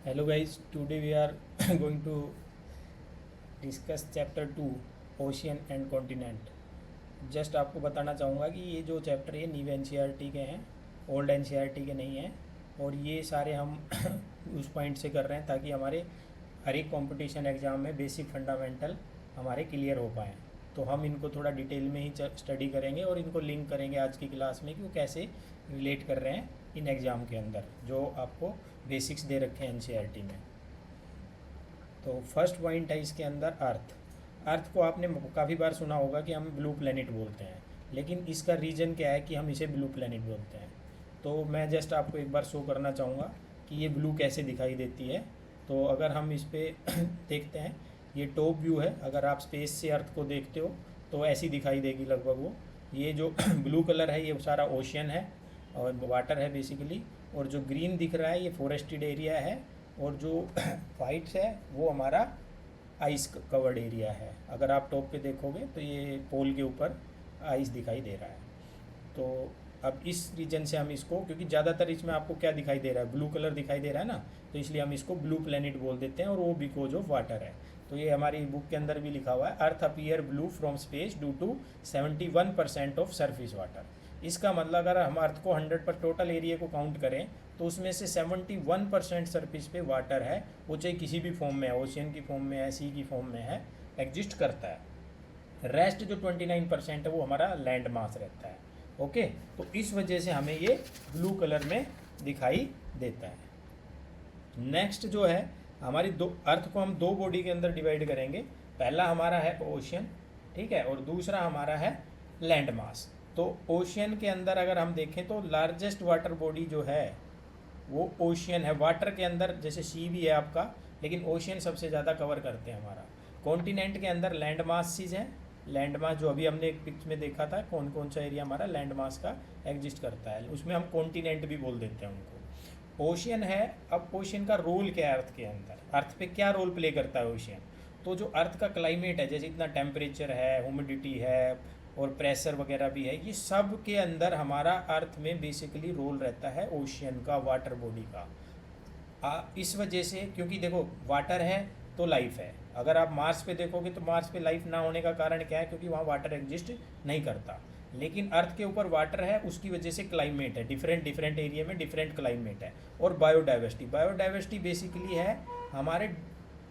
Hello guys, today we are going to discuss chapter 2 ocean and continent. Just आपको बताना चाहूँगा कि ये जो चैप्टर है न्यू एनसीईआरटी के हैं, ओल्ड एनसीईआरटी के नहीं हैं। और ये सारे हम उस पॉइंट से कर रहे हैं ताकि हमारे हर एक कंपटीशन एग्ज़ाम में बेसिक फंडामेंटल हमारे क्लियर हो पाएँ। तो हम इनको थोड़ा डिटेल में ही स्टडी करेंगे और इनको लिंक करेंगे आज की क्लास में कि वो कैसे रिलेट कर रहे हैं इन एग्ज़ाम के अंदर जो आपको बेसिक्स दे रखे हैं एनसीईआरटी में। तो फर्स्ट पॉइंट है इसके अंदर अर्थ। अर्थ को आपने काफ़ी बार सुना होगा कि हम ब्लू प्लेनेट बोलते हैं, लेकिन इसका रीज़न क्या है कि हम इसे ब्लू प्लेनेट बोलते हैं। तो मैं जस्ट आपको एक बार शो करना चाहूँगा कि ये ब्लू कैसे दिखाई देती है। तो अगर हम इस पर देखते हैं, ये टॉप व्यू है। अगर आप स्पेस से अर्थ को देखते हो तो ऐसी दिखाई देगी लगभग वो। ये जो ब्लू कलर है ये सारा ओशियन है और वाटर है बेसिकली। और जो ग्रीन दिख रहा है ये फॉरेस्टेड एरिया है। और जो वाइट है वो हमारा आइस कवर्ड एरिया है। अगर आप टॉप पे देखोगे तो ये पोल के ऊपर आइस दिखाई दे रहा है। तो अब इस रीजन से हम इसको, क्योंकि ज़्यादातर इसमें आपको क्या दिखाई दे रहा है, ब्लू कलर दिखाई दे रहा है ना, तो इसलिए हम इसको ब्लू प्लेनेट बोल देते हैं। और वो बिकॉज ऑफ वाटर है। तो ये हमारी बुक के अंदर भी लिखा हुआ है, earth appear blue from space due to 71% of surface water. इसका मतलब अगर हम अर्थ को 100 पर टोटल एरिया को काउंट करें तो उसमें से 71% सरफेस पे वाटर है। वो चाहे किसी भी फॉर्म में है, ओशियन की फॉर्म में है, सी की फॉर्म में है, एग्जिस्ट करता है। रेस्ट जो 29% है वो हमारा लैंड मास रहता है। ओके, तो इस वजह से हमें ये ब्लू कलर में दिखाई देता है। नेक्स्ट जो है हमारी दो अर्थ को हम दो बॉडी के अंदर डिवाइड करेंगे। पहला हमारा है ओशियन, ठीक है, और दूसरा हमारा है लैंड मास। तो ओशियन के अंदर अगर हम देखें तो लार्जेस्ट वाटर बॉडी जो है वो ओशियन है। वाटर के अंदर जैसे सी भी है आपका, लेकिन ओशियन सबसे ज़्यादा कवर करते हैं हमारा। कॉन्टिनेंट के अंदर लैंड मास चीज़ है। लैंड मास जो अभी हमने एक पिक्चर में देखा था, कौन कौन सा एरिया हमारा लैंड मास का एग्जिस्ट करता है, उसमें हम कॉन्टिनेंट भी बोल देते हैं उनको। ओशियन है। अब ओशियन का रोल क्या है अर्थ के अंदर, अर्थ पे क्या रोल प्ले करता है ओशियन। तो जो अर्थ का क्लाइमेट है, जैसे इतना टेम्परेचर है, ह्यूमिडिटी है और प्रेशर वगैरह भी है, ये सब के अंदर हमारा अर्थ में बेसिकली रोल रहता है ओशियन का, वाटर बॉडी का। इस वजह से, क्योंकि देखो वाटर है तो लाइफ है। अगर आप मार्स पे देखोगे तो मार्स पे लाइफ ना होने का कारण क्या है, क्योंकि वहाँ वाटर एग्जिस्ट नहीं करता। लेकिन अर्थ के ऊपर वाटर है, उसकी वजह से क्लाइमेट है, डिफरेंट डिफरेंट एरिया में डिफरेंट क्लाइमेट है। और बायोडाइवर्सिटी, बायोडाइवर्सिटी बेसिकली है हमारे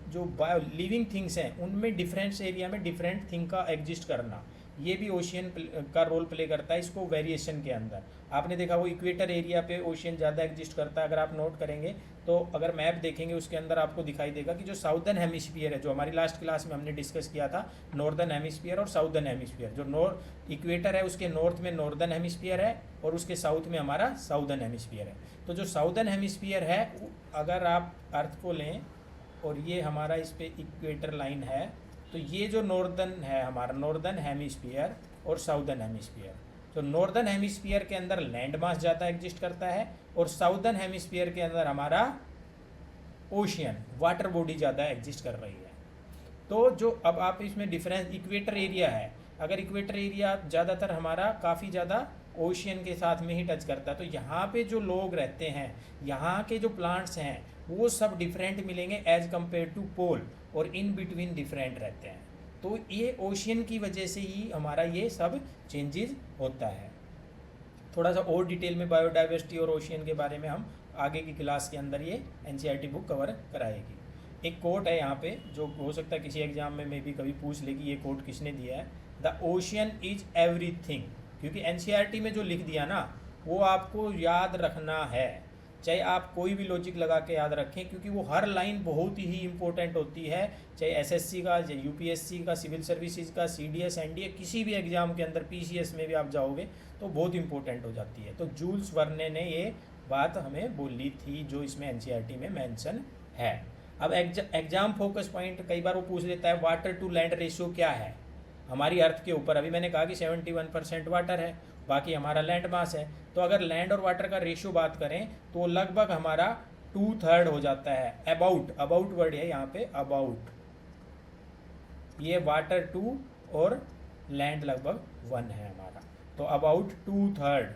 जो बायो लिविंग थिंग्स हैं उनमें डिफरेंट एरिया में डिफरेंट थिंग का एग्जिस्ट करना, ये भी ओशियन का रोल प्ले करता है इसको वेरिएशन के अंदर। आपने देखा वो इक्वेटर एरिया पे ओशियन ज़्यादा एग्जिस्ट करता है। अगर आप नोट करेंगे तो अगर मैप देखेंगे उसके अंदर आपको दिखाई देगा कि जो साउदर्न हेमिस्फीयर है, जो हमारी लास्ट क्लास में हमने डिस्कस किया था, नॉर्दर्न हेमिस्फीयर और साउदर्न हेमिस्फीयर, जो नॉर्थ इक्वेटर है उसके नॉर्थ में नॉर्दर्न हेमिस्फीयर है और उसके साउथ में हमारा साउदर्न हेमिस्फीयर है। तो जो साउदर्न हेमिस्फीयर है, अगर आप अर्थ को लें और ये हमारा इस पर इक्वेटर लाइन है, तो ये जो नॉर्दर्न है हमारा नॉर्दर्न हेमिस्फीयर और साउदर्न हेमिस्फीयर, तो नॉर्दर्न हेमिस्फीयर के अंदर लैंड मास ज़्यादा एग्जिस्ट करता है और साउदर्न हेमिस्फीयर के अंदर हमारा ओशियन, वाटर बॉडी ज़्यादा एग्जिस्ट कर रही है। तो जो अब आप इसमें डिफरेंस, इक्वेटर एरिया है, अगर इक्वेटर एरिया ज़्यादातर हमारा काफ़ी ज़्यादा ओशियन के साथ में ही टच करता है, तो यहाँ पे जो लोग रहते हैं, यहाँ के जो प्लांट्स हैं वो सब डिफरेंट मिलेंगे एज कम्पेयर टू पोल, और इन बिटवीन डिफरेंट रहते हैं। तो ये ओशियन की वजह से ही हमारा ये सब चेंजेस होता है। थोड़ा सा और डिटेल में बायोडाइवर्सिटी और ओशियन के बारे में हम आगे की क्लास के अंदर ये एनसीईआरटी बुक कवर कराएगी। एक कोट है यहाँ पे जो हो सकता है किसी एग्जाम में भी कभी पूछ ले कि ये कोट किसने दिया है। द ओशियन इज एवरीथिंग, क्योंकि एनसीईआरटी में जो लिख दिया ना वो आपको याद रखना है, चाहे आप कोई भी लॉजिक लगा के याद रखें, क्योंकि वो हर लाइन बहुत ही इंपॉर्टेंट होती है। चाहे एसएससी का, चाहे यूपीएससी का, सिविल सर्विसेज का, सीडीएस, एनडीए, किसी भी एग्जाम के अंदर, पीसीएस में भी आप जाओगे तो बहुत इंपॉर्टेंट हो जाती है। तो जूल्स वर्ने ने ये बात हमें बोली थी जो इसमें एनसीईआरटी में मेंशन है। अब एग्जाम फोकस पॉइंट कई बार वो पूछ लेता है वाटर टू लैंड रेशियो क्या है हमारी अर्थ के ऊपर। अभी मैंने कहा कि 71% वाटर है, बाकी हमारा लैंड मास है। तो अगर लैंड और वाटर का रेशियो बात करें तो लगभग हमारा 2/3 हो जाता है। अबाउट, अबाउट वर्ड है यहाँ पे, अबाउट, ये वाटर 2 और लैंड लगभग 1 है हमारा। तो अबाउट 2/3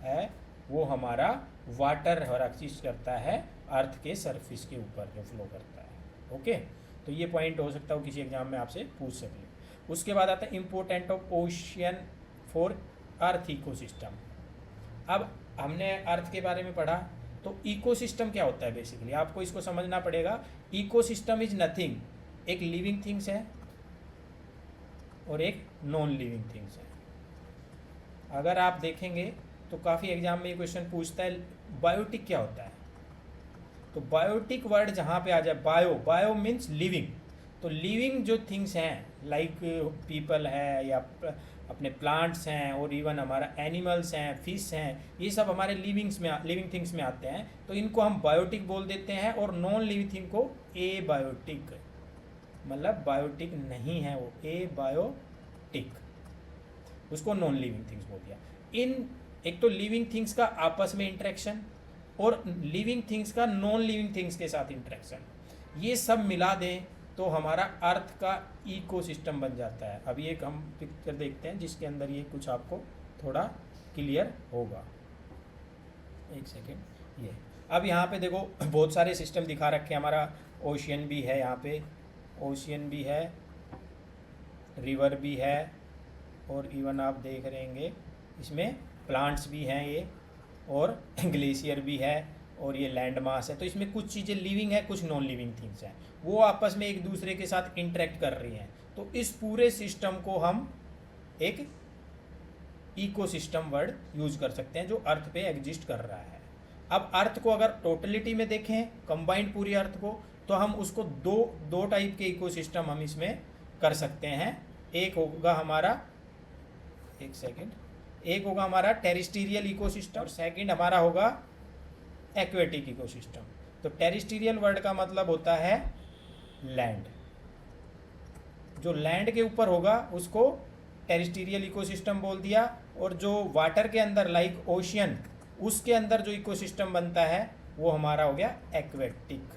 है वो हमारा वाटर एक्सिस्ट करता है अर्थ के सरफेस के ऊपर जो फ्लो करता है। ओके, तो ये पॉइंट हो सकता है वो किसी एग्जाम में आपसे पूछ सके। उसके बाद आता है important of ocean for earth ecosystem. अब हमने अर्थ के बारे में पढ़ा, तो इकोसिस्टम क्या होता है बेसिकली आपको इसको समझना पड़ेगा। इकोसिस्टम इज नथिंग, एक लिविंग थिंग्स है और एक नॉन लिविंग थिंग्स है। अगर आप देखेंगे तो काफ़ी एग्जाम में ये क्वेश्चन पूछता है बायोटिक क्या होता है। तो बायोटिक वर्ड जहाँ पे आ जाए, बायो मीन्स लिविंग, तो लिविंग जो थिंग्स हैं लाइक पीपल है या अपने प्लांट्स हैं और इवन हमारा एनिमल्स हैं, फिश हैं, ये सब हमारे लिविंग थिंग्स में आते हैं, तो इनको हम बायोटिक बोल देते हैं। और नॉन लिविंग थिंग को ए बायोटिक, मतलब बायोटिक नहीं है वो, ए बायोटिक, उसको नॉन लिविंग थिंग्स बोल दिया। इन एक तो लिविंग थिंग्स का आपस में इंटरेक्शन और लिविंग थिंग्स का नॉन लिविंग थिंग्स के साथ इंटरेक्शन, ये सब मिला दें तो हमारा अर्थ का इकोसिस्टम बन जाता है। अभी एक हम पिक्चर देखते हैं जिसके अंदर ये कुछ आपको थोड़ा क्लियर होगा। एक सेकेंड, ये अब यहाँ पे देखो बहुत सारे सिस्टम दिखा रखे हैं। हमारा ओशियन भी है, यहाँ पे ओशियन भी है, रिवर भी है, और इवन आप देख रहेंगे इसमें प्लांट्स भी हैं ये, और ग्लेशियर भी है, और ये लैंड मास है। तो इसमें कुछ चीज़ें लिविंग है, कुछ नॉन लिविंग थिंग्स हैं, वो आपस में एक दूसरे के साथ इंटरेक्ट कर रही हैं। तो इस पूरे सिस्टम को हम एक इकोसिस्टम वर्ड यूज कर सकते हैं जो अर्थ पे एग्जिस्ट कर रहा है। अब अर्थ को अगर टोटलिटी में देखें, कंबाइंड पूरी अर्थ को, तो हम उसको दो टाइप के इकोसिस्टम हम इसमें कर सकते हैं। एक होगा हमारा, एक सेकेंड, एक होगा हमारा टेरेस्ट्रियल इकोसिस्टम और सेकंड हमारा होगा एक्वेटिक इकोसिस्टम। तो टेरेस्ट्रियल वर्ड का मतलब होता है लैंड, जो लैंड के ऊपर होगा उसको टेरेस्ट्रियल इकोसिस्टम बोल दिया, और जो वाटर के अंदर लाइक ओशियन, उसके अंदर जो इकोसिस्टम बनता है वो हमारा हो गया एक्वेटिक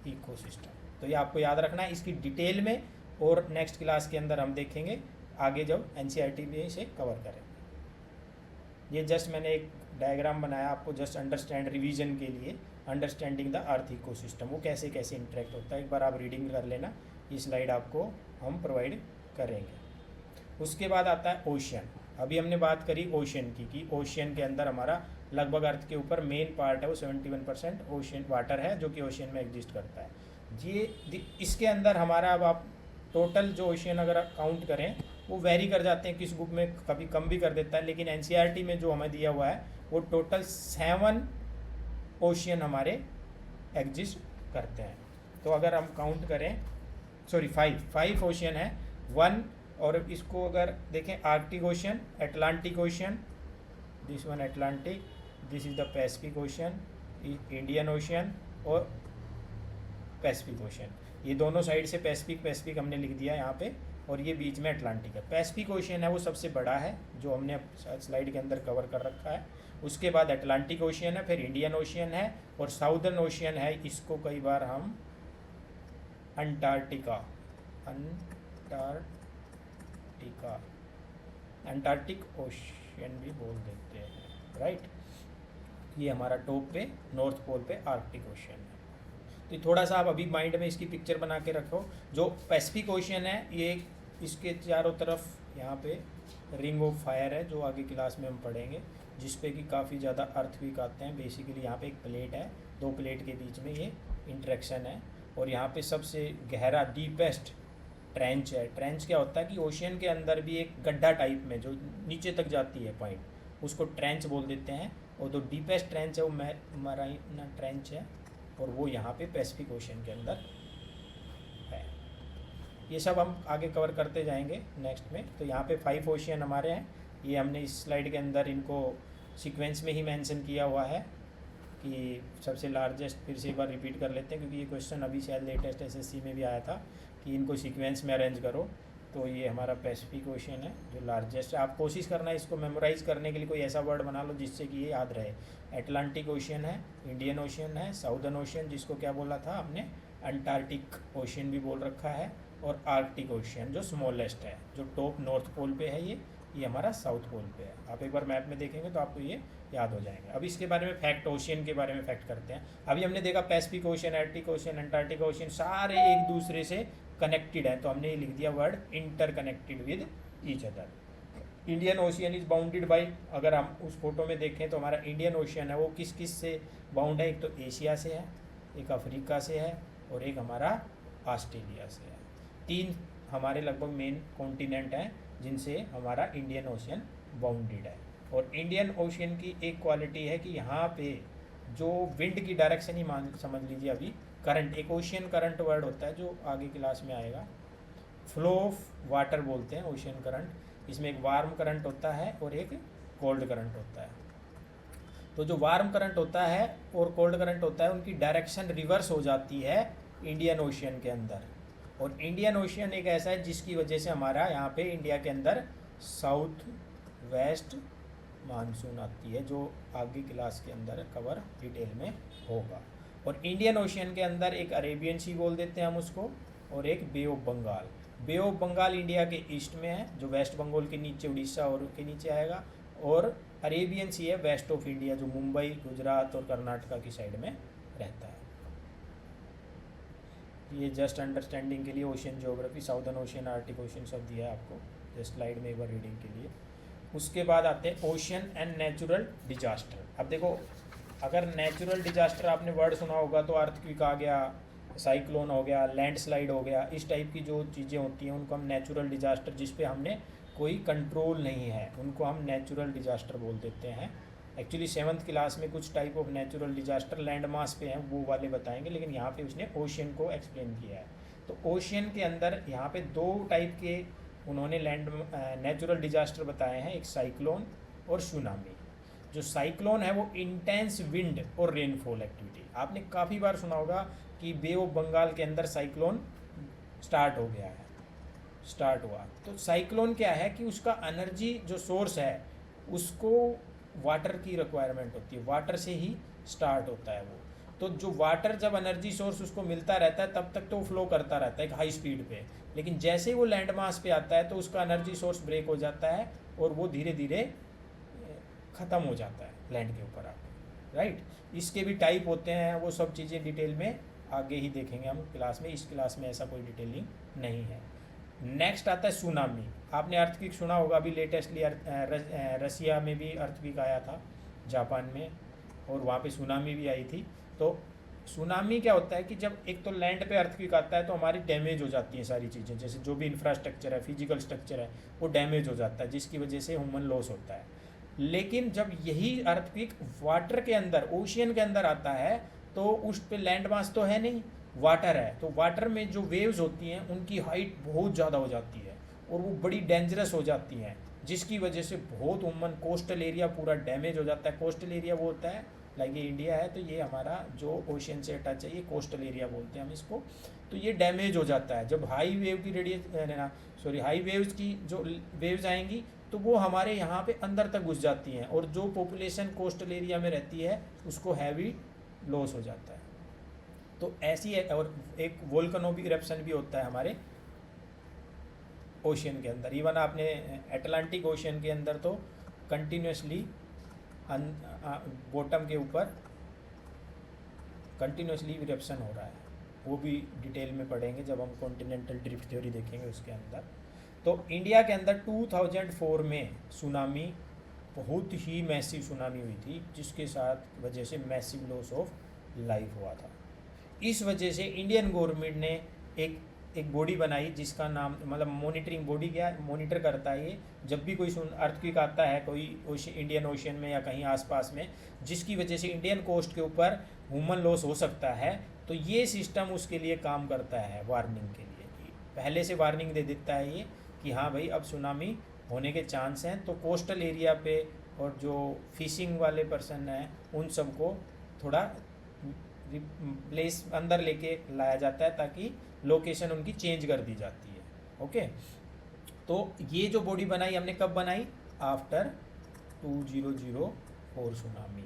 इकोसिस्टम। तो ये आपको याद रखना है इसकी डिटेल में, और नेक्स्ट क्लास के अंदर हम देखेंगे आगे जब एनसीईआरटी में इसे कवर करेंगे। ये जस्ट मैंने एक डायग्राम बनाया आपको जस्ट अंडरस्टैंड रिवीजन के लिए, अंडरस्टैंडिंग द अर्थ इकोसिस्टम, वो कैसे कैसे इंटरेक्ट होता है। एक बार आप रीडिंग कर लेना, ये स्लाइड आपको हम प्रोवाइड करेंगे। उसके बाद आता है ओशियन। अभी हमने बात करी ओशियन की कि ओशियन के अंदर हमारा लगभग अर्थ के ऊपर मेन पार्ट है वो 71% ओशियन वाटर है जो कि ओशियन में एग्जिस्ट करता है। ये इसके अंदर हमारा, अब आप टोटल जो ओशियन अगर काउंट करें वो वेरी कर जाते हैं, किस बुक में कभी कम भी कर देता है, लेकिन एनसीईआरटी में जो हमें दिया हुआ है वो टोटल 7 ओशियन हमारे एग्जिस्ट करते हैं। तो अगर हम काउंट करें, सॉरी 5 ओशियन है, 1, और इसको अगर देखें Arctic ocean, Atlantic ocean, this one Atlantic, this is the Pacific ocean, Indian ocean और पैसिफिक ओशियन। ये दोनों साइड से पैसिफिक हमने लिख दिया यहाँ पे, और ये बीच में अटलांटिक है। पैसिफिक ओशियन है वो सबसे बड़ा है जो हमने स्लाइड के अंदर कवर कर रखा है। उसके बाद अटलांटिक ओशियन है, फिर इंडियन ओशियन है, और साउदर्न ओशियन है, इसको कई बार हम अंटार्कटिक ओशियन भी बोल देते हैं, राइट। ये हमारा टॉप पे नॉर्थ पोल पे आर्कटिक ओशियन है। तो थोड़ा सा आप अभी माइंड में इसकी पिक्चर बना के रखो। जो पैसिफिक ओशियन है ये, इसके चारों तरफ यहाँ पे रिंग ऑफ फायर है जो आगे क्लास में हम पढ़ेंगे, जिस पे कि काफ़ी ज़्यादा अर्थक्वेक आते हैं। बेसिकली यहाँ पे एक प्लेट है, 2 प्लेट के बीच में ये इंटरेक्शन है, और यहाँ पे सबसे गहरा डीपेस्ट ट्रेंच है। ट्रेंच क्या होता है कि ओशियन के अंदर भी एक गड्ढा टाइप में जो नीचे तक जाती है पॉइंट, उसको ट्रेंच बोल देते हैं। और जो डीपेस्ट ट्रेंच है वो मरीना ट्रेंच है, और वो यहाँ पे पैसिफिक ओशियन के अंदर है। ये सब हम आगे कवर करते जाएंगे नेक्स्ट में। तो यहाँ पे 5 ओशियन हमारे हैं, ये हमने इस स्लाइड के अंदर इनको सीक्वेंस में ही मेंशन किया हुआ है कि सबसे लार्जेस्ट, फिर से एक बार रिपीट कर लेते हैं क्योंकि ये क्वेश्चन अभी शायद लेटेस्ट एसएससी में भी आया था कि इनको सीक्वेंस में अरेंज करो। तो ये हमारा पैसिफिक ओशियन है जो लार्जेस्ट है। आप कोशिश करना इसको मेमोराइज करने के लिए कोई ऐसा वर्ड बना लो जिससे कि ये याद रहे। अटलांटिक ओशियन है, इंडियन ओशियन है, साउदर्न ओशियन जिसको क्या बोला था आपने, अंटार्कटिक ओशियन भी बोल रखा है, और आर्कटिक ओशियन जो स्मॉलेस्ट है, जो टॉप नॉर्थ पोल पे है ये, ये हमारा साउथ पोल पे है। आप एक बार मैप में देखेंगे तो आपको ये याद हो जाएंगे। अब इसके बारे में फैक्ट, ओशियन के बारे में फैक्ट करते हैं। अभी हमने देखा Pacific ocean, Arctic ocean, Antarctic ocean सारे एक दूसरे से कनेक्टेड हैं, तो हमने ये लिख दिया word inter connected with each other. Indian ocean is bounded by, अगर हम उस फोटो में देखें तो हमारा इंडियन ओशियन है वो किस किस से बाउंड है, एक तो एशिया से है, एक अफ्रीका से है और एक हमारा ऑस्ट्रेलिया से है। 3 हमारे लगभग मेन कॉन्टिनेंट हैं जिनसे हमारा इंडियन ओशियन बाउंडेड है। और इंडियन ओशियन की एक क्वालिटी है कि यहाँ पे जो विंड की डायरेक्शन ही मान समझ लीजिए, अभी करंट, एक ओशियन करंट वर्ड होता है जो आगे क्लास में आएगा, फ्लो ऑफ वाटर बोलते हैं ओशियन करंट। इसमें एक वार्म करंट होता है और एक कोल्ड करंट होता है। तो जो वार्म करंट होता है और कोल्ड करंट होता है उनकी डायरेक्शन रिवर्स हो जाती है इंडियन ओशियन के अंदर। और इंडियन ओशियन एक ऐसा है जिसकी वजह से हमारा यहाँ पे इंडिया के अंदर साउथ वेस्ट मानसून आती है, जो आगे क्लास के अंदर कवर डिटेल में होगा। और इंडियन ओशियन के अंदर एक अरेबियन सी बोल देते हैं हम उसको, और एक bay of Bengal. Bay of Bengal India के ईस्ट में है, जो वेस्ट बंगाल के नीचे उड़ीसा और के नीचे आएगा, और अरेबियन सी है वेस्ट ऑफ इंडिया, जो मुंबई, गुजरात और कर्नाटका की साइड में रहता है। ये जस्ट अंडरस्टैंडिंग के लिए ocean geography, southern ocean, Arctic ocean सब दिया है आपको जस्ट स्लाइड में एक बार रीडिंग के लिए। उसके बाद आते हैं ओशियन एंड नेचुरल डिजास्टर। अब देखो, अगर नेचुरल डिजास्टर आपने वर्ड सुना होगा तो अर्थक्वेक आ गया, साइक्लोन हो गया, लैंडस्लाइड हो गया, इस टाइप की जो चीज़ें होती हैं उनको हम नेचुरल डिजास्टर, जिस पे हमने कोई कंट्रोल नहीं है, उनको हम नेचुरल डिजास्टर बोल देते हैं। एक्चुअली 7th क्लास में कुछ type of natural disaster land mass पे हैं, वो वाले बताएंगे, लेकिन यहाँ पे उसने ओशियन को एक्सप्लेन किया है। तो ओशियन के अंदर यहाँ पे 2 टाइप के उन्होंने नेचुरल डिजास्टर बताए हैं, एक साइक्लोन और सुनामी। जो साइक्लोन है वो इंटेंस विंड और रेनफॉल एक्टिविटी, आपने काफ़ी बार सुना होगा कि बे ऑफ बंगाल के अंदर साइक्लोन स्टार्ट हो गया है, स्टार्ट हुआ। तो साइक्लोन क्या है कि उसका एनर्जी जो सोर्स है उसको वाटर की रिक्वायरमेंट होती है, वाटर से ही स्टार्ट होता है वो। तो जो वाटर, जब एनर्जी सोर्स उसको मिलता रहता है तब तक तो वो फ्लो करता रहता है एक हाई स्पीड पे, लेकिन जैसे ही वो लैंड मास पे आता है तो उसका एनर्जी सोर्स ब्रेक हो जाता है और वो धीरे धीरे ख़त्म हो जाता है लैंड के ऊपर आके, राइट। इसके भी टाइप होते हैं, वो सब चीज़ें डिटेल में आगे ही देखेंगे हम क्लास में, इस क्लास में ऐसा कोई डिटेलिंग नहीं है। नेक्स्ट आता है सुनामी। आपने अर्थक्वेक सुना होगा, अभी लेटेस्टली रसिया में भी अर्थक्वेक आया था, जापान में, और वहाँ पे सुनामी भी आई थी। तो सुनामी क्या होता है कि जब एक तो लैंड पे अर्थक्वेक आता है तो हमारी डैमेज हो जाती हैं सारी चीज़ें, जैसे जो भी इंफ्रास्ट्रक्चर है, फिजिकल स्ट्रक्चर है, वो डैमेज हो जाता है, जिसकी वजह से ह्यूमन लॉस होता है। लेकिन जब यही अर्थक्वेक वाटर के अंदर, ओशियन के अंदर आता है, तो उस पे लैंड मास तो है नहीं, वाटर है, तो वाटर में जो वेव्स होती हैं उनकी हाइट बहुत ज़्यादा हो जाती है और वो बड़ी डेंजरस हो जाती हैं, जिसकी वजह से बहुत उमन कोस्टल एरिया पूरा डैमेज हो जाता है। कोस्टल एरिया वो होता है, लाइक ये इंडिया है तो ये हमारा जो ओशियन से टच है ये कोस्टल एरिया बोलते हैं हम इसको। तो ये डैमेज हो जाता है जब हाई वेव की हाई वेव्स की जो वेव्स आएंगी तो वो हमारे यहाँ पे अंदर तक घुस जाती हैं, और जो पॉपुलेशन कोस्टल एरिया में रहती है उसको हैवी लॉस हो जाता है। तो ऐसी है। और एक वोल्केनो भी इरप्शन भी होता है हमारे ओशियन के अंदर। इवन आपने अटलांटिक ओशियन के अंदर तो कंटिन्यूसली बॉटम के ऊपर कंटिन्यूसली इरप्शन हो रहा है, वो भी डिटेल में पढ़ेंगे जब हम कॉन्टिनेंटल ड्रिफ्ट थ्योरी देखेंगे उसके अंदर। तो इंडिया के अंदर 2004 में सुनामी, बहुत ही मैसिव सुनामी हुई थी, जिसके साथ वजह से मैसिव लॉस ऑफ लाइफ हुआ था। इस वजह से इंडियन गवर्नमेंट ने एक बॉडी बनाई जिसका नाम, मतलब मॉनिटरिंग बॉडी, क्या मॉनिटर करता है ये, जब भी कोई अर्थक्वेक आता है कोई इंडियन ओशियन में या कहीं आसपास में, जिसकी वजह से इंडियन कोस्ट के ऊपर ह्यूमन लॉस हो सकता है, तो ये सिस्टम उसके लिए काम करता है वार्निंग के लिए, कि पहले से वार्निंग दे देता है ये कि हाँ भाई अब सुनामी होने के चांस हैं। तो कोस्टल एरिया पे और जो फिशिंग वाले पर्सन हैं उन सबको थोड़ा प्लेस अंदर लेके लाया जाता है ताकि लोकेशन उनकी चेंज कर दी जाती है। ओके, तो ये जो बॉडी बनाई हमने कब बनाई? After 2004 tsunami.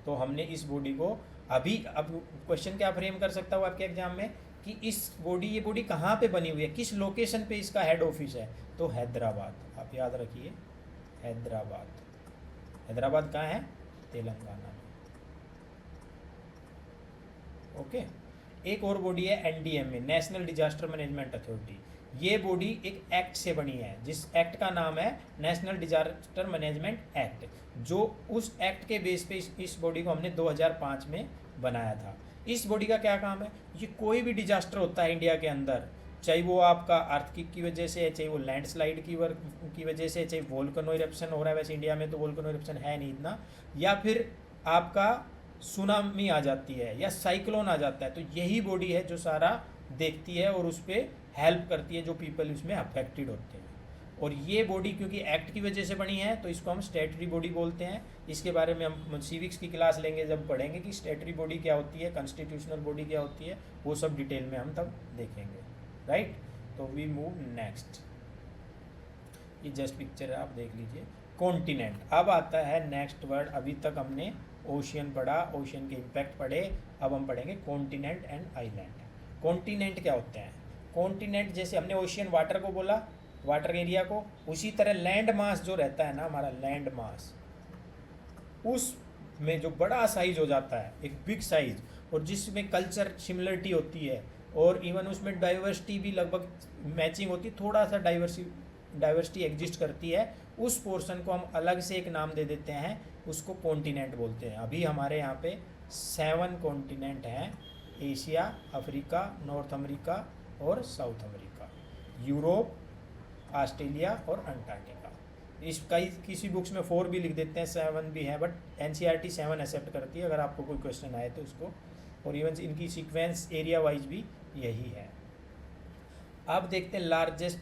तो हमने इस बॉडी को अभी, अब क्वेश्चन क्या फ्रेम कर सकता हूँ आपके एग्जाम में कि ये बॉडी कहाँ पे बनी हुई है, किस लोकेशन पे इसका हेड ऑफिस है? तो हैदराबाद। आप याद रखिए हैदराबाद। हैदराबाद कहाँ है? तेलंगाना में। ओके। एक और बॉडी है NDMA, national disaster management authority. ये बॉडी एक एक्ट से बनी है, जिस एक्ट का नाम है नेशनल डिजास्टर मैनेजमेंट एक्ट, जो उस एक्ट के बेस पे इस बॉडी को हमने 2005 में बनाया था। इस बॉडी का क्या काम है? ये कोई भी डिजास्टर होता है इंडिया के अंदर, चाहे वो आपका अर्थक्वेक की वजह से है, चाहे वो लैंडस्लाइड की वजह से, चाहे वोल्केनो इरप्शन हो रहा है, वैसे इंडिया में तो वोल्केनो इरप्शन है नहीं इतना, या फिर आपका सुनामी आ जाती है या साइक्लोन आ जाता है, तो यही बॉडी है जो सारा देखती है और उस पर हेल्प करती है जो पीपल उसमें अफेक्टेड होते हैं। और ये बॉडी क्योंकि एक्ट की वजह से बनी है तो इसको हम स्टेटरी बॉडी बोलते हैं। इसके बारे में हम सिविक्स की क्लास लेंगे जब पढ़ेंगे कि स्टेटरी बॉडी क्या होती है, कॉन्स्टिट्यूशनल बॉडी क्या होती है, वो सब डिटेल में हम तब देखेंगे, राइट। तो वी मूव नेक्स्ट। ये जस्ट पिक्चर है, आप देख लीजिए। कॉन्टिनेंट। अब आता है नेक्स्ट वर्ड। अभी तक हमने ओशियन पढ़ा, ओशियन के इम्पैक्ट पढ़े, अब हम पढ़ेंगे कॉन्टिनेंट एंड आइलैंड। कॉन्टिनेंट क्या होते हैं? कॉन्टिनेंट जैसे हमने ओशियन वाटर को बोला, वाटर एरिया को, उसी तरह लैंड मास जो रहता है ना हमारा, लैंड मास, उसमें जो बड़ा साइज हो जाता है, एक बिग साइज, और जिसमें कल्चर सिमिलरिटी होती है और इवन उसमें डाइवर्सिटी भी लगभग मैचिंग होती है, थोड़ा सा डाइवर्सिटी एग्जिस्ट करती है, उस पोर्शन को हम अलग से एक नाम दे देते हैं, उसको कॉन्टिनेंट बोलते हैं। अभी हमारे यहाँ पे 7 कॉन्टिनेंट हैं, एशिया, अफ्रीका, नॉर्थ अमेरिका और साउथ अमेरिका, यूरोप, ऑस्ट्रेलिया और अंटार्कटिका। इस कई किसी बुक्स में 4 भी लिख देते हैं, 7 भी है, बट एनसीईआरटी 7 एक्सेप्ट करती है अगर आपको कोई क्वेश्चन आए तो उसको। और इवन इनकी सीक्वेंस एरिया वाइज भी यही है। अब देखते हैं लार्जेस्ट,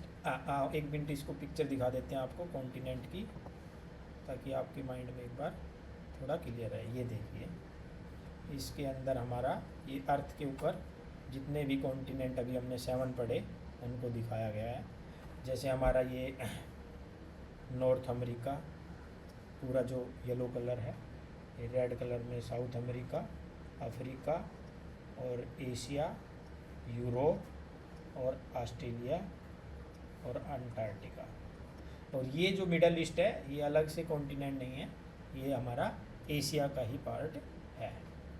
एक मिनट इसको पिक्चर दिखा देते हैं आपको कॉन्टिनेंट की, ताकि आपके माइंड में एक बार थोड़ा क्लियर है। ये देखिए, इसके अंदर हमारा ये अर्थ के ऊपर जितने भी कॉन्टिनेंट अभी हमने 7 पढ़े उनको दिखाया गया है। जैसे हमारा ये नॉर्थ अमेरिका पूरा जो येलो कलर है, ये रेड कलर में साउथ अमेरिका, अफ्रीका और एशिया, यूरोप और ऑस्ट्रेलिया और अंटार्कटिका। और ये जो मिडल ईस्ट है ये अलग से कॉन्टिनेंट नहीं है, ये हमारा एशिया का ही पार्ट है,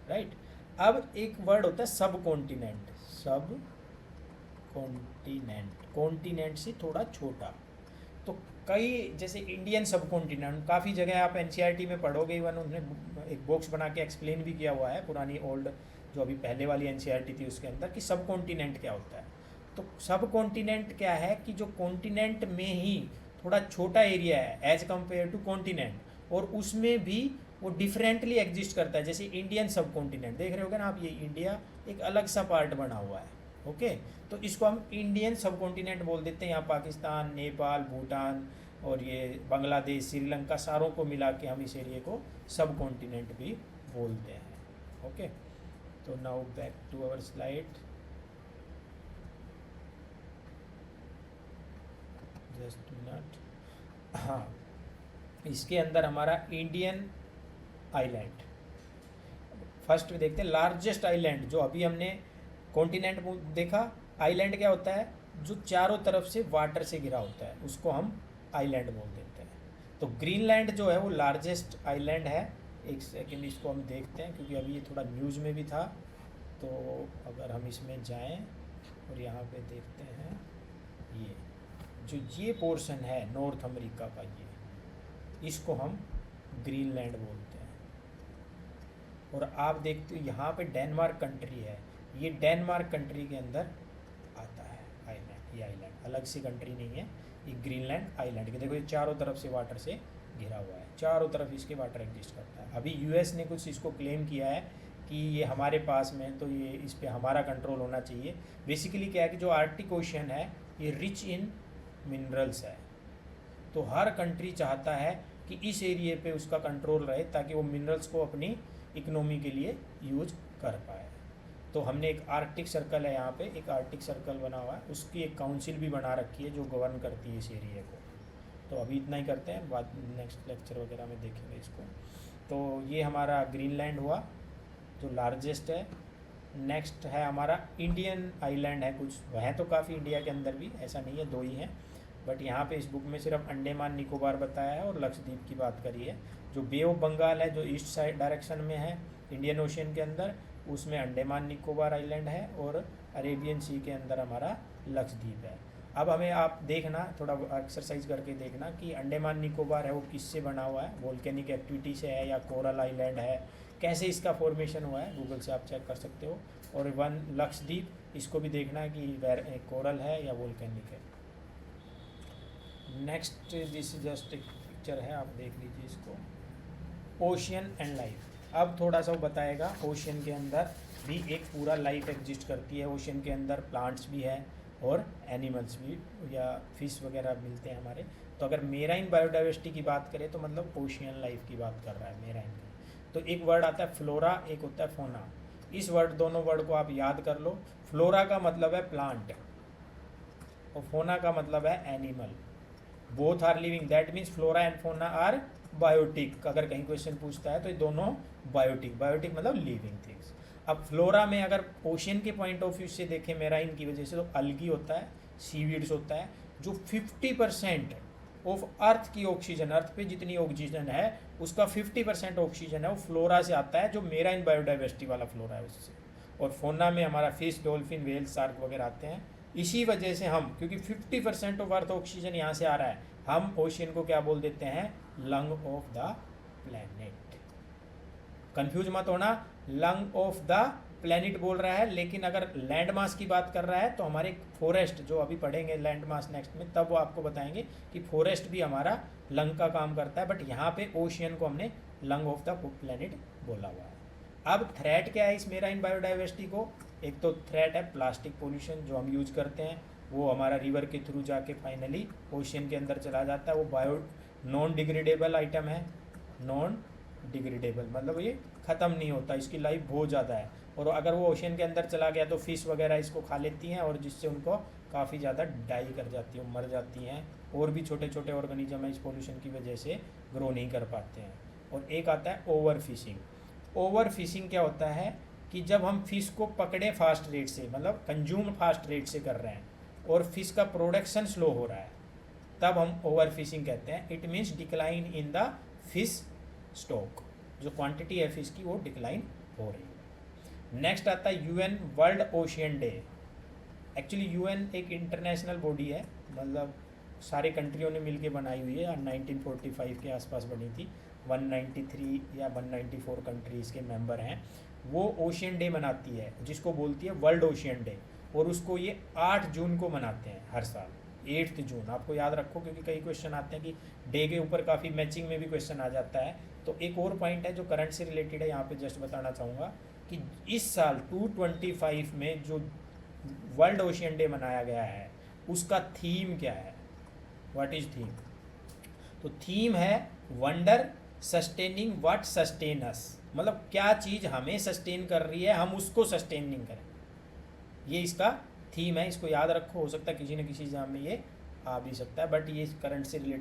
राइट। अब एक वर्ड होता है सब कॉन्टिनेंट। सब कॉन्टिनेंट, कॉन्टिनेंट से थोड़ा छोटा। तो कई, जैसे इंडियन सब कॉन्टिनेंट, काफ़ी जगह आप एनसीईआरटी में पढ़ोगे, इवन उन्होंने एक बॉक्स बना के एक्सप्लेन भी किया हुआ है पुरानी ओल्ड जो अभी पहले वाली एनसीईआरटी थी उसके अंदर, कि सब कॉन्टिनेंट क्या होता है। तो सब कॉन्टिनेंट क्या है कि जो कॉन्टिनेंट में ही थोड़ा छोटा एरिया है एज कम्पेयर टू कॉन्टिनेंट, और उसमें भी वो डिफरेंटली एग्जिस्ट करता है। जैसे इंडियन सब कॉन्टिनेंट देख रहे होगे ना आप, ये इंडिया एक अलग सा पार्ट बना हुआ है, ओके। तो इसको हम इंडियन सब कॉन्टिनेंट बोल देते हैं। यहाँ पाकिस्तान, नेपाल, भूटान और ये बांग्लादेश, श्रीलंका, सारों को मिला के हम इस एरिया को सब कॉन्टिनेंट भी बोलते हैं, ओके। तो now back to our slide, just minute. हाँ, इसके अंदर हमारा इंडियन आइलैंड फर्स्ट में देखते हैं। लार्जेस्ट आइलैंड जो अभी हमने कॉन्टिनेंट देखा, आइलैंड क्या होता है? जो चारों तरफ से वाटर से घिरा होता है उसको हम आइलैंड बोल देते हैं। तो ग्रीनलैंड जो है वो लार्जेस्ट आइलैंड है। एक सेकेंड इसको हम देखते हैं क्योंकि अभी ये थोड़ा न्यूज़ में भी था। तो अगर हम इसमें जाएं और यहाँ पे देखते हैं, ये पोर्शन है नॉर्थ अमेरिका का, ये इसको हम ग्रीनलैंड बोलते हैं। और आप देखते हो यहाँ पे डेनमार्क कंट्री है, ये डेनमार्क कंट्री के अंदर आता है आइलैंड। ये आइलैंड अलग से कंट्री नहीं है, ये ग्रीनलैंड आइलैंड के देखो, ये चारों तरफ से वाटर से घिरा हुआ है, चारों तरफ इसके वाटर एग्जिस्ट करता है। अभी यूएस ने कुछ इसको क्लेम किया है कि ये हमारे पास में, तो ये इस पर हमारा कंट्रोल होना चाहिए। बेसिकली क्या है कि जो आर्कटिक ओशन है ये रिच इन मिनरल्स है, तो हर कंट्री चाहता है कि इस एरिए पे उसका कंट्रोल रहे ताकि वो मिनरल्स को अपनी इकोनॉमी के लिए यूज कर पाए। तो हमने एक आर्कटिक सर्कल है, यहाँ पे एक आर्कटिक सर्कल बना हुआ है, उसकी एक काउंसिल भी बना रखी है जो गवर्न करती है इस एरिया को। तो अभी इतना ही करते हैं, बाद नेक्स्ट लेक्चर वगैरह में देखेंगे इसको। तो ये हमारा ग्रीनलैंड हुआ जो लार्जेस्ट है। नेक्स्ट है हमारा इंडियन आइलैंड है, कुछ हैं तो काफ़ी इंडिया के अंदर भी, ऐसा नहीं है, 2 ही हैं। बट यहाँ पे इस बुक में सिर्फ अंडमान निकोबार बताया है और लक्षद्वीप की बात करी है। जो बे ऑफ बंगाल है, जो ईस्ट साइड डायरेक्शन में है इंडियन ओशियन के अंदर, उसमें अंडमान निकोबार आइलैंड है, और अरेबियन सी के अंदर हमारा लक्षद्वीप है। अब हमें आप देखना, थोड़ा एक्सरसाइज करके देखना कि अंडमान निकोबार है वो किससे बना हुआ है, वोल्केनिक एक्टिविटी से है या कोरल आइलैंड है, कैसे इसका फॉर्मेशन हुआ है, गूगल से आप चेक कर सकते हो। और वन लक्षद्वीप, इसको भी देखना है कि कोरल है या वोल्केनिक है। नेक्स्ट दिस जस्ट एक पिक्चर है, आप देख लीजिए इसको। ओशियन एंड लाइफ, अब थोड़ा सा वो बताएगा ओशियन के अंदर भी एक पूरा लाइफ एग्जिस्ट करती है। ओशियन के अंदर प्लांट्स भी है और एनिमल्स भी या फिश वगैरह मिलते हैं हमारे। तो अगर मेराइन बायोडाइवर्सिटी की बात करें तो मतलब ओशियन लाइफ की बात कर रहा है मेराइन की। तो एक वर्ड आता है फ्लोरा, एक होता है फोना। इस दोनों वर्ड को आप याद कर लो। फ्लोरा का मतलब है प्लांट और फोना का मतलब है animal. Both are living, that means flora and fauna are biotic. अगर कहीं क्वेश्चन पूछता है तो ये दोनों बायोटिक, बायोटिक मतलब लिविंग थिंग्स। अब फ्लोरा में अगर ओशियन के पॉइंट ऑफ व्यू से देखें मेराइन की वजह से, तो अलगी होता है, सीवीड्स होता है, जो 50% ऑफ अर्थ की ऑक्सीजन, अर्थ पे जितनी ऑक्सीजन है उसका 50% ऑक्सीजन है वो फ्लोरा से आता है, जो मेराइन बायोडाइवर्सिटी वाला फ्लोरा है उससे। और फोना में हमारा फिश, डॉल्फिन, वेल, शार्क वगैरह आते हैं। इसी वजह से हम, क्योंकि 50% ऑफ अर्थ ऑक्सीजन यहाँ से आ रहा है, हम ओशियन को क्या बोल देते हैं, lung of the planet. Confuse मत होना, लंग ऑफ द प्लैनेट बोल रहा है, लेकिन अगर लैंड मास की बात कर रहा है तो हमारे फॉरेस्ट, जो अभी पढ़ेंगे लैंड मास नेक्स्ट में, तब वो आपको बताएंगे कि फॉरेस्ट भी हमारा लंग का काम करता है। बट यहाँ पे ओशियन को हमने लंग ऑफ द प्लैनेट बोला हुआ है। अब थ्रेट क्या है इस मेराइन बायोडाइवर्सिटी को? एक तो थ्रेट है प्लास्टिक पोल्यूशन, जो हम यूज करते हैं, वो हमारा रिवर के थ्रू जाके फाइनली ओशियन के अंदर चला जाता है। वो नॉन डिग्रेडेबल आइटम है, नॉन डिग्रेडेबल मतलब ये ख़त्म नहीं होता, इसकी लाइफ बहुत ज़्यादा है। और अगर वो ओशियन के अंदर चला गया तो फिश वगैरह इसको खा लेती हैं, और जिससे उनको काफ़ी ज़्यादा डाई कर जाती है, मर जाती हैं। और भी छोटे छोटे ऑर्गेनिज्म है इस पोल्यूशन की वजह से ग्रो नहीं कर पाते हैं। और एक आता है ओवर फिशिंग। ओवर फिशिंग क्या होता है कि जब हम फिश को पकड़े फास्ट रेट से, मतलब कंज्यूम फास्ट रेट से कर रहे हैं, और फिश का प्रोडक्शन स्लो हो रहा है, तब हम ओवर फिशिंग कहते हैं। It means decline in the fish stock, जो क्वांटिटी है फिश की वो डिक्लाइन हो रही है। नेक्स्ट आता है UN world ocean day. Actually UN एक इंटरनेशनल बॉडी है, मतलब सारे कंट्रियों ने मिलके बनाई हुई है, 1945 के आसपास बनी थी। 193 या 194 कंट्रीज़ के मेंबर हैं। वो ओशियन डे मनाती है, जिसको बोलती है वर्ल्ड ओशियन डे, और उसको ये 8 जून को मनाते हैं हर साल, 8 जून। आपको याद रखो, क्योंकि कई क्वेश्चन आते हैं कि डे के ऊपर काफ़ी मैचिंग में भी क्वेश्चन आ जाता है। तो एक और पॉइंट है जो करंट से रिलेटेड है, यहाँ पे जस्ट बताना चाहूँगा कि इस साल 225 में जो वर्ल्ड ओशियन डे मनाया गया है, उसका थीम क्या है, व्हाट इज थीम? तो थीम है वंडर सस्टेनिंग व्हाट सस्टेन अस, मतलब क्या चीज़ हमें सस्टेन कर रही है, हम उसको सस्टेन नहीं करें। ये इसका थीम है, इसको याद रखो। हो सकता है किसी न किसी एग्जाम में ये आ भी सकता है, बट ये करंट से रिलेटेड